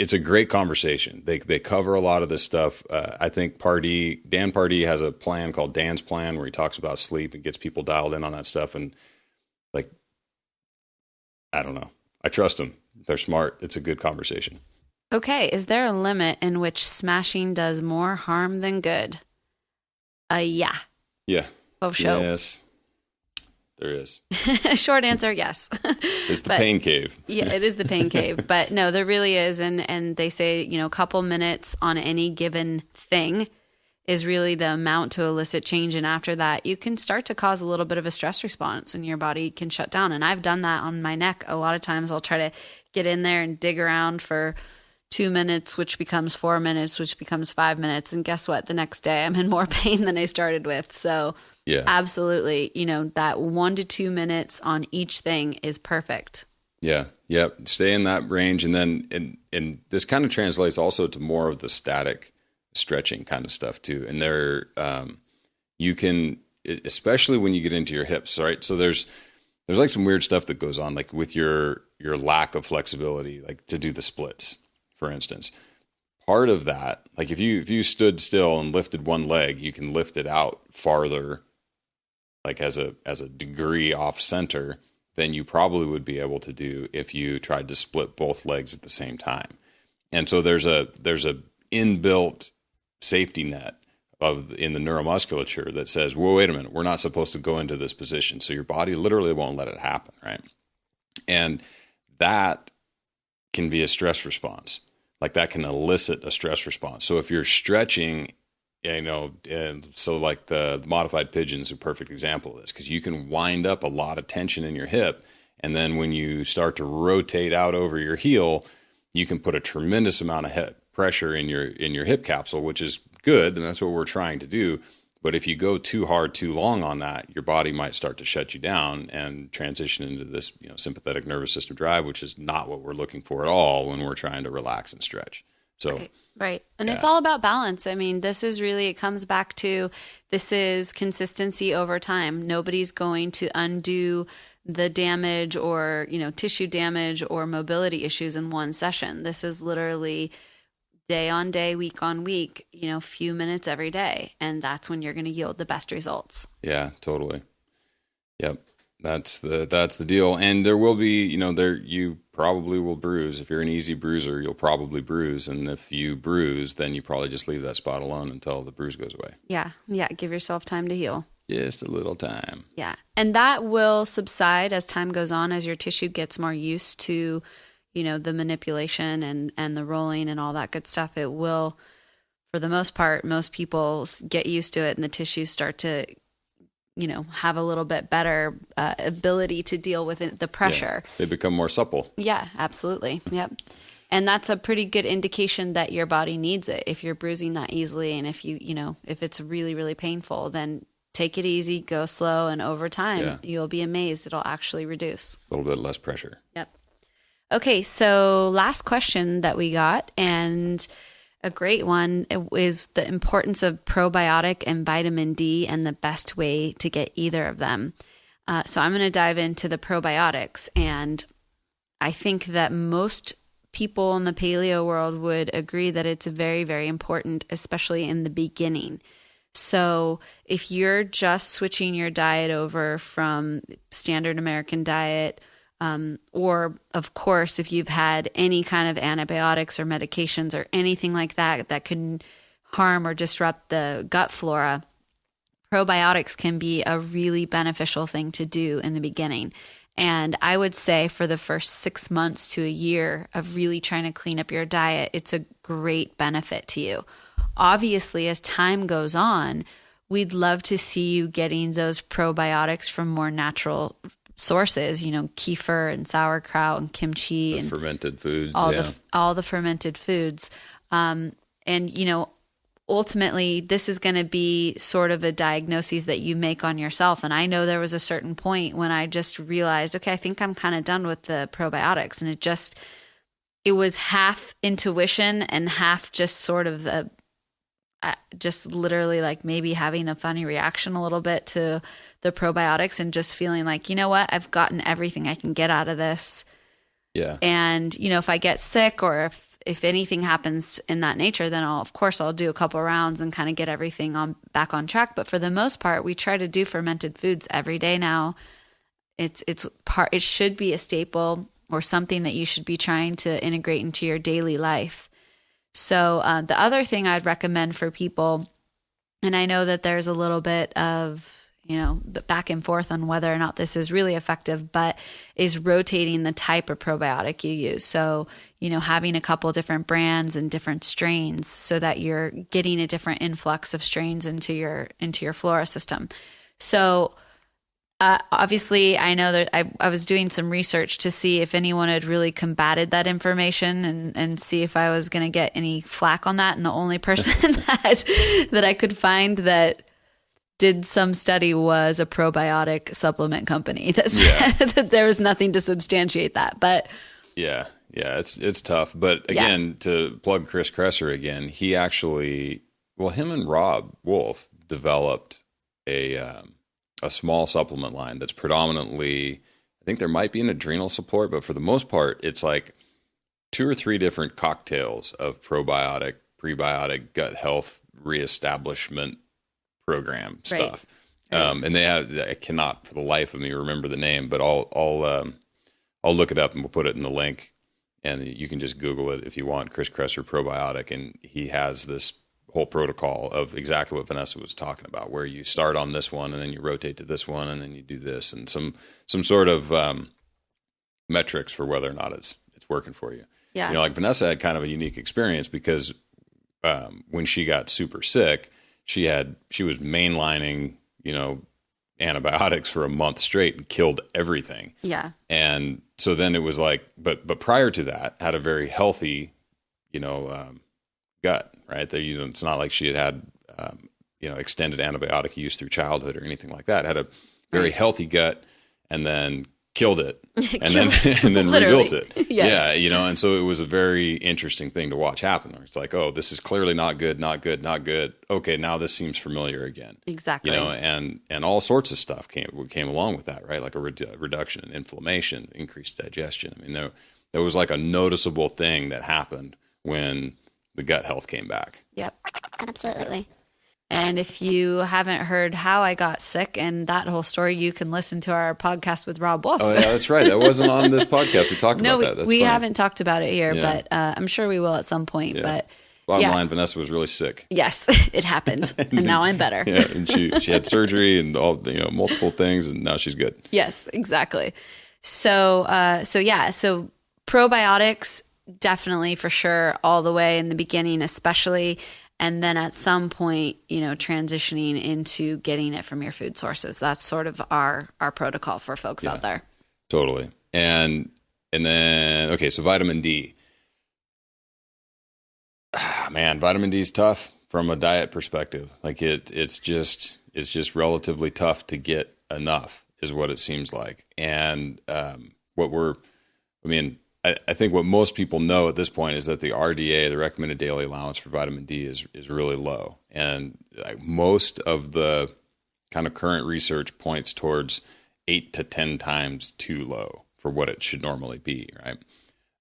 it's a great conversation. They cover a lot of this stuff. I think Dan Pardee has a plan called Dan's Plan where he talks about sleep and gets people dialed in on that stuff. And like, I don't know. I trust them. They're smart. It's a good conversation. Okay. Is there a limit in which smashing does more harm than good? Yeah. Yeah. Oh, show. Yes. There is. Short answer, yes. It's the pain cave. Yeah, it is the pain cave. But no, there really is. And they say, a couple minutes on any given thing is really the amount to elicit change. And after that, you can start to cause a little bit of a stress response and your body can shut down. And I've done that on my neck. A lot of times I'll try to get in there and dig around for 2 minutes, which becomes 4 minutes, which becomes 5 minutes. And guess what? The next day I'm in more pain than I started with. So yeah, absolutely. That 1 to 2 minutes on each thing is perfect. Yeah. Yep. Stay in that range. And then, and this kind of translates also to more of the static stretching kind of stuff too. And there, you can, especially when you get into your hips, right? So there's like some weird stuff that goes on, like with your lack of flexibility, like to do the splits, for instance. Part of that, like if you stood still and lifted one leg, you can lift it out farther, like as a degree off center than you probably would be able to do if you tried to split both legs at the same time. And so there's a inbuilt safety net in the neuromusculature that says, well, wait a minute, we're not supposed to go into this position. So your body literally won't let it happen, right? And that can be a stress response. Like that can elicit a stress response. So if you're stretching, and so like the modified pigeon's a perfect example of this, because you can wind up a lot of tension in your hip. And then when you start to rotate out over your heel, you can put a tremendous amount of hip pressure in your hip capsule, which is good. And that's what we're trying to do. But if you go too hard, too long on that, your body might start to shut you down and transition into this, sympathetic nervous system drive, which is not what we're looking for at all when we're trying to relax and stretch. So, right. And it's all about balance. I mean, it comes back to, this is consistency over time. Nobody's going to undo the damage or, tissue damage or mobility issues in one session. This is literally day on day, week on week, few minutes every day. And that's when you're going to yield the best results. Yeah, totally. Yep. That's the deal. And there will be, you probably will bruise. If you're an easy bruiser, you'll probably bruise. And if you bruise, then you probably just leave that spot alone until the bruise goes away. Yeah. Yeah. Give yourself time to heal. Just a little time. Yeah. And that will subside as time goes on, as your tissue gets more used to the manipulation and the rolling and all that good stuff. It will, for the most part, most people get used to it and the tissues start to, have a little bit better ability to deal with the pressure. Yeah, they become more supple. Yeah, absolutely. Yep. And that's a pretty good indication that your body needs it. If you're bruising that easily and if if it's really, really painful, then take it easy, go slow, and over time, you'll be amazed. It'll actually reduce. A little bit less pressure. Yep. Okay, so last question that we got, and a great one, is the importance of probiotic and vitamin D and the best way to get either of them. So I'm going to dive into the probiotics, and I think that most people in the paleo world would agree that it's very, very important, especially in the beginning. So if you're just switching your diet over from standard American diet, or of course, if you've had any kind of antibiotics or medications or anything like that can harm or disrupt the gut flora, probiotics can be a really beneficial thing to do in the beginning. And I would say for the first 6 months to a year of really trying to clean up your diet, it's a great benefit to you. Obviously, as time goes on, we'd love to see you getting those probiotics from more natural sources, kefir and sauerkraut and kimchi and fermented foods, all the fermented foods. And ultimately this is going to be sort of a diagnosis that you make on yourself. And I know there was a certain point when I just realized, okay, I think I'm kind of done with the probiotics. And it was half intuition and half just sort of just literally like maybe having a funny reaction a little bit to the probiotics and just feeling like, you know what, I've gotten everything I can get out of this. Yeah. And, if I get sick or if anything happens in that nature, then I'll do a couple rounds and kind of get everything back on track. But for the most part, we try to do fermented foods every day now. It should be a staple or something that you should be trying to integrate into your daily life. So the other thing I'd recommend for people, and I know that there's a little bit of, back and forth on whether or not this is really effective, but is rotating the type of probiotic you use. So, having a couple different brands and different strains so that you're getting a different influx of strains into your flora system. So, obviously, I know that I was doing some research to see if anyone had really combated that information and see if I was going to get any flack on that. And the only person that I could find that did some study was a probiotic supplement company that said that there was nothing to substantiate that. But yeah, it's tough. But again, to plug Chris Kresser again, he actually, him and Rob Wolf developed a small supplement line that's predominantly, I think there might be an adrenal support, but for the most part, it's like 2 or 3 different cocktails of probiotic, prebiotic, gut health reestablishment program stuff. Right. And they have, I cannot for the life of me remember the name, but I'll look it up and we'll put it in the link, and you can just Google it if you want, Chris Kresser probiotic, and he has this whole protocol of exactly what Vanessa was talking about, where you start on this one and then you rotate to this one and then you do this, and some sort of metrics for whether or not it's working for you. Yeah. Like Vanessa had kind of a unique experience because when she got super sick, she was mainlining, antibiotics for a month straight and killed everything. Yeah. And so then it was like, but prior to that, had a very healthy, gut, right? There, it's not like she had extended antibiotic use through childhood or anything like that. Had a very healthy gut, and then killed it, and then rebuilt it. Yes. Yeah, and so it was a very interesting thing to watch happen. It's like, oh, this is clearly not good, not good, not good. Okay, now this seems familiar again. Exactly. And all sorts of stuff came along with that, right? Like a reduction in inflammation, increased digestion. I mean, there was like a noticeable thing that happened when the gut health came back. Yep, absolutely. And if you haven't heard how I got sick and that whole story, you can listen to our podcast with Rob Wolf. Oh, yeah, that's right. That wasn't on this podcast. We talked about that. No, we haven't talked about it here, but I'm sure we will at some point. Yeah. But bottom line, Vanessa was really sick. Yes, it happened. And now I'm better. Yeah, and she had surgery and all, multiple things, and now she's good. Yes, exactly. So probiotics, definitely for sure, all the way in the beginning, especially. And then at some point, transitioning into getting it from your food sources. That's sort of our protocol for folks out there. Totally. And then, okay, so vitamin D. Man, vitamin D is tough from a diet perspective. Like it's just relatively tough to get enough is what it seems like. And I think what most people know at this point is that the RDA, the recommended daily allowance for vitamin D, is really low. And most of the kind of current research points towards 8 to 10 times too low for what it should normally be, right?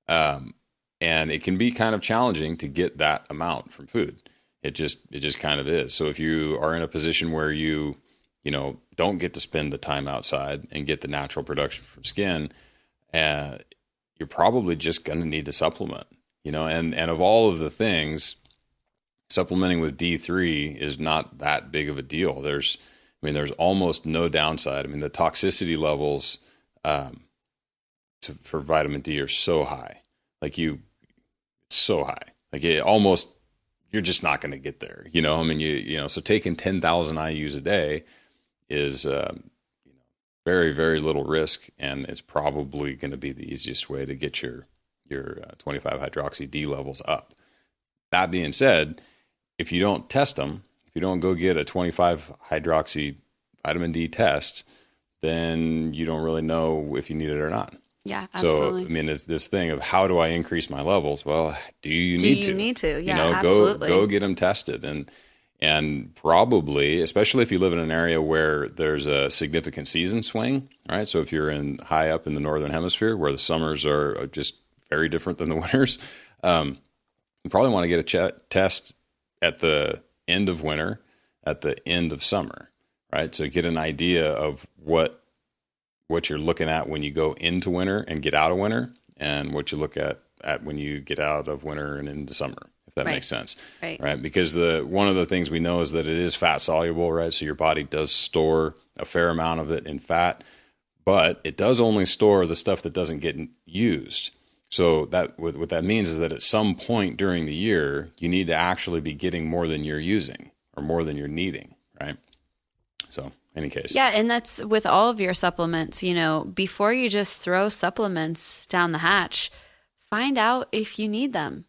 And it can be kind of challenging to get that amount from food. It just kind of is. So if you are in a position where you don't get to spend the time outside and get the natural production from skin, you're probably just going to need to supplement, and of all of the things, supplementing with D3 is not that big of a deal. There's almost no downside. I mean, the toxicity levels for vitamin D are so high, it's so high, you're just not going to get there. So taking 10,000 IUs a day is, very, very little risk, and it's probably going to be the easiest way to get your 25-hydroxy D levels up. That being said, if you don't test them, if you don't go get a 25-hydroxy vitamin D test, then you don't really know if you need it or not. Yeah, absolutely. So, it's this thing of how do I increase my levels? Well, do you need to? Do you need to? Yeah, absolutely. Go get them tested. And probably, especially if you live in an area where there's a significant season swing, all right? So if you're high up in the northern hemisphere where the summers are just very different than the winters, you probably want to get a test at the end of winter, at the end of summer, right? So get an idea of what you're looking at when you go into winter and get out of winter, and what you look at when you get out of winter and into summer. If that makes sense. Right. Because one of the things we know is that it is fat soluble, right? So your body does store a fair amount of it in fat, but it does only store the stuff that doesn't get used. So what that means is that at some point during the year, you need to actually be getting more than you're using or more than you're needing, right? So any case. Yeah, and that's with all of your supplements, before you just throw supplements down the hatch, find out if you need them.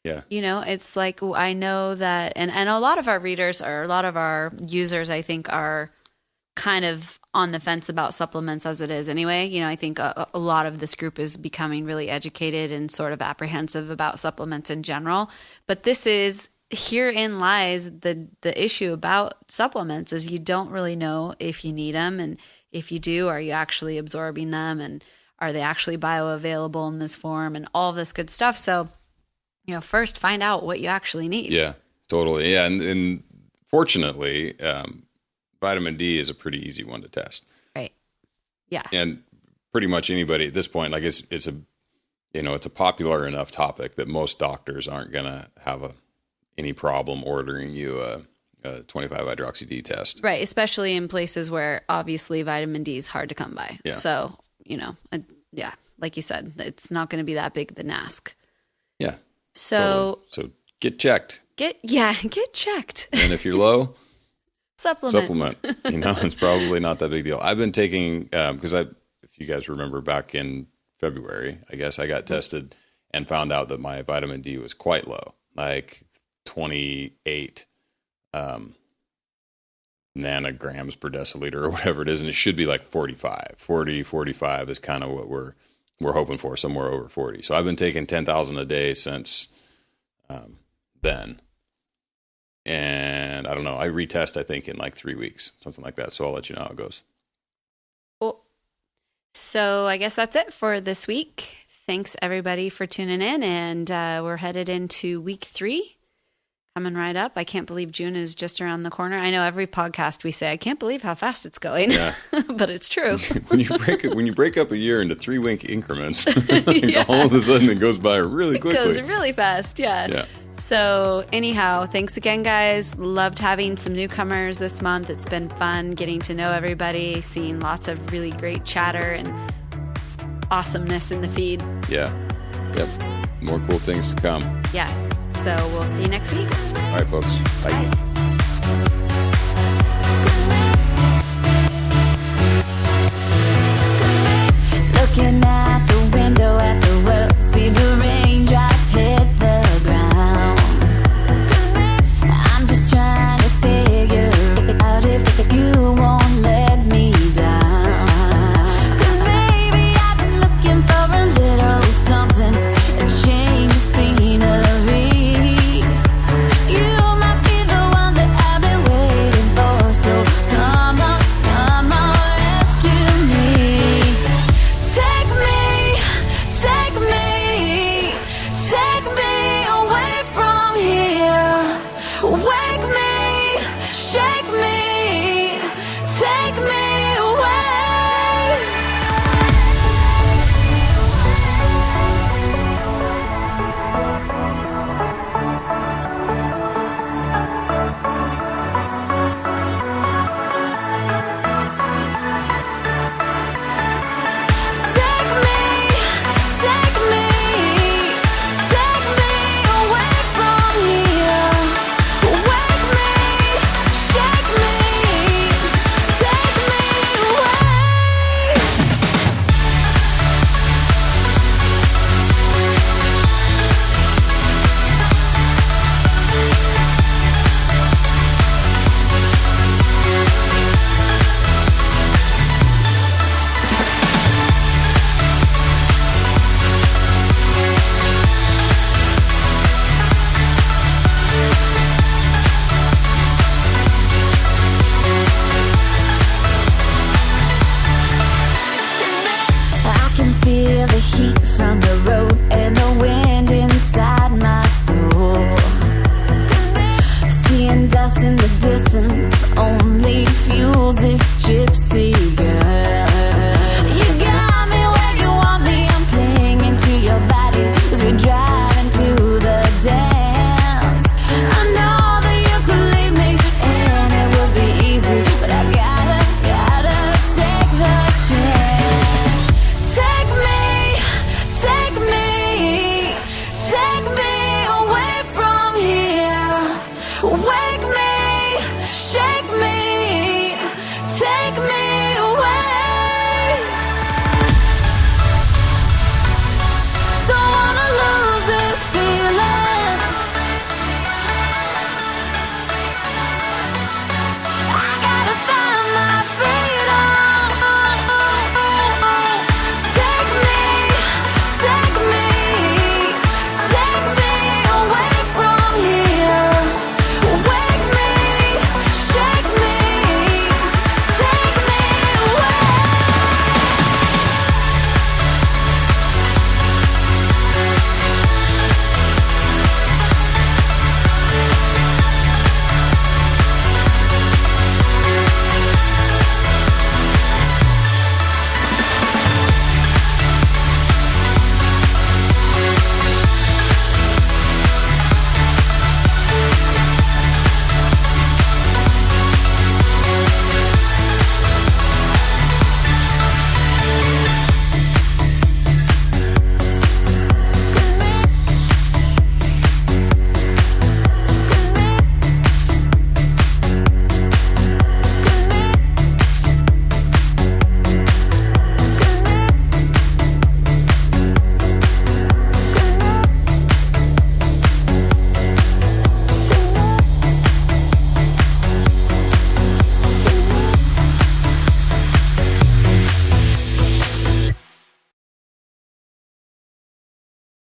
Yeah. It's like, I know that, and a lot of our readers or a lot of our users, I think, are kind of on the fence about supplements as it is anyway. I think a lot of this group is becoming really educated and sort of apprehensive about supplements in general. But herein lies the issue about supplements is you don't really know if you need them. And if you do, are you actually absorbing them? And are they actually bioavailable in this form and all this good stuff? So, first find out what you actually need. Yeah, totally. Yeah. And fortunately, vitamin D is a pretty easy one to test. Right. Yeah. And pretty much anybody at this point, like it's a popular enough topic that most doctors aren't going to have any problem ordering you a 25 hydroxy D test. Right. Especially in places where obviously vitamin D is hard to come by. Yeah. So, like you said, it's not going to be that big of an ask. Yeah. So get checked. Get checked. And if you're low, supplement. It's probably not that big deal. I've been taking, because if you guys remember back in February, I guess I got tested and found out that my vitamin D was quite low, like 28 nanograms per deciliter or whatever it is. And it should be like 45 is kind of what we're hoping for, somewhere over 40. So I've been taking 10,000 a day since then. And I don't know, I retest, I think, in like 3 weeks, something like that. So I'll let you know how it goes. Cool. So I guess that's it for this week. Thanks, everybody, for tuning in. And we're headed into week 3. Coming right up. I can't believe June is just around the corner. I know every podcast we say, I can't believe how fast it's going, but it's true. when you break up a year into 3-week increments, all of a sudden it goes by really quickly. It goes really fast. Yeah. So anyhow, thanks again, guys. Loved having some newcomers this month. It's been fun getting to know everybody, seeing lots of really great chatter and awesomeness in the feed. Yeah. Yep. More cool things to come. Yes. So we'll see you next week. All right, folks. Bye. Bye.